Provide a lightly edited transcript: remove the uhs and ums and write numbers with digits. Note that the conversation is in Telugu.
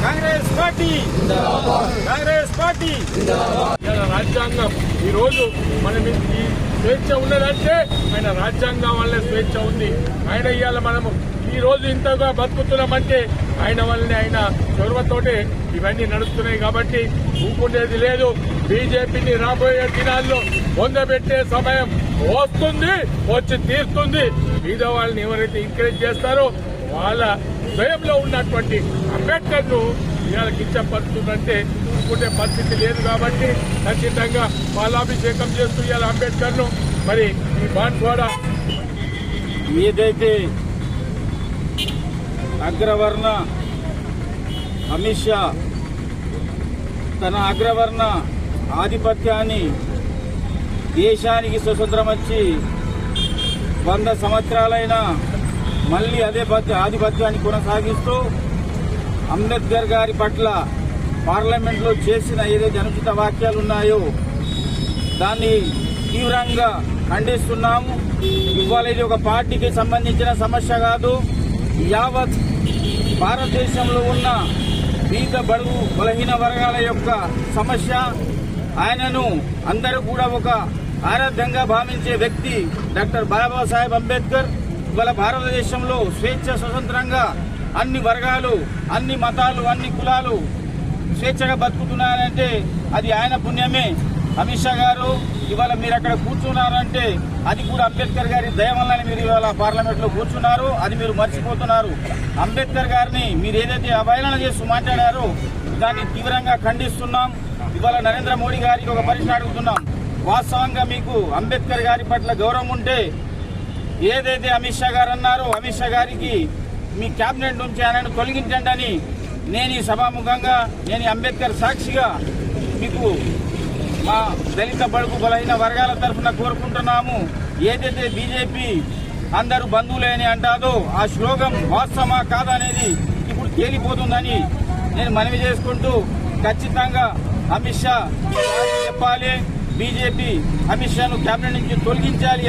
కాంగ్రెస్ పార్టీ కాంగ్రెస్ పార్టీ రాజ్యాంగం ఈ రోజు మనం ఈ స్వేచ్ఛ ఉన్నదంటే ఆయన రాజ్యాంగం వల్లే స్వేచ్ఛ ఉంది. ఆయన ఇవాళ మనము ఈ రోజు ఇంతగా బతుకుతున్నామంటే ఆయన వల్లనే, ఆయన చొరవతోటే ఇవన్నీ నడుస్తున్నాయి. కాబట్టి ఊపుకునేది లేదు. బీజేపీని రాబోయే దినాల్లో పొందబెట్టే సమయం వస్తుంది, వచ్చి తీరుతుంది. మీద వాళ్ళని ఎవరైతే ఎంకరేజ్ చేస్తారో వాళ్ళ స్వయంలో ఉన్నటువంటి అంబేద్కర్ ను ఇవాళ కించపరుస్తుందంటే ఊరుకునే పరిస్థితి లేదు. కాబట్టి ఖచ్చితంగా పాలాభిషేకం చేస్తూ ఇవాళ అంబేద్కర్ ను మరి ఈ బాన్స్వాడ ఏదైతే అగ్రవర్ణ అమిత్ షా తన అగ్రవర్ణ ఆధిపత్యాన్ని దేశానికి స్వతంత్రం వచ్చి 100 సంవత్సరాలైనా మళ్ళీ అదే ఆధిపత్యాన్ని కొనసాగిస్తూ అంబేద్కర్ గారి పట్ల పార్లమెంట్లో చేసిన ఏదైతే అనుచిత వాక్యాలు ఉన్నాయో దాన్ని తీవ్రంగా ఖండిస్తున్నాము. ఇవాళ ఇది ఒక పార్టీకి సంబంధించిన సమస్య కాదు, యావత్ భారతదేశంలో ఉన్న బీద బడుగు బలహీన వర్గాల యొక్క సమస్య. ఆయనను అందరూ కూడా ఒక ఆరాధ్యంగా భావించే వ్యక్తి డాక్టర్ బాబాసాహెబ్ అంబేద్కర్. ఇవాళ భారతదేశంలో స్వేచ్ఛ స్వతంత్రంగా అన్ని వర్గాలు, అన్ని మతాలు, అన్ని కులాలు స్వేచ్ఛగా బతుకుతున్నారంటే అది ఆయన పుణ్యమే. అమిత్ షా గారు ఇవాళ మీరు అక్కడ కూర్చున్నారంటే అది కూడా అంబేద్కర్ గారి దయ వల్లనే మీరు ఇవాళ పార్లమెంట్ లో కూర్చున్నారు. అది మీరు మర్చిపోతున్నారు. అంబేద్కర్ గారిని మీరు ఏదైతే అవహేళన చేస్తూ మాట్లాడారో దాన్ని తీవ్రంగా ఖండిస్తున్నాం. ఇవాళ నరేంద్ర మోడీ గారికి ఒక ప్రశ్న అడుగుతున్నాం. వాస్తవంగా మీకు అంబేద్కర్ గారి పట్ల గౌరవం ఉంటే ఏదైతే అమిత్ షా గారు అన్నారో అమిత్ షా గారికి మీ కేబినెట్ నుంచి ఆయనను తొలగించండి అని నేను ఈ సభాముఖంగా నేను అంబేద్కర్ సాక్షిగా మీకు మా దళిత బడుగు బలహీన వర్గాల తరఫున కోరుకుంటున్నాము. ఏదైతే బీజేపీ అందరూ బంధువులే అని అంటాదో ఆ శ్లోకం వాస్తవమా కాదనేది ఇప్పుడు తేలిపోతుందని నేను మనవి చేసుకుంటూ ఖచ్చితంగా అమిత్ షా చెప్పాలి. బీజేపీ అమిత్ షాను కేబినెట్ నుంచి తొలగించాలి.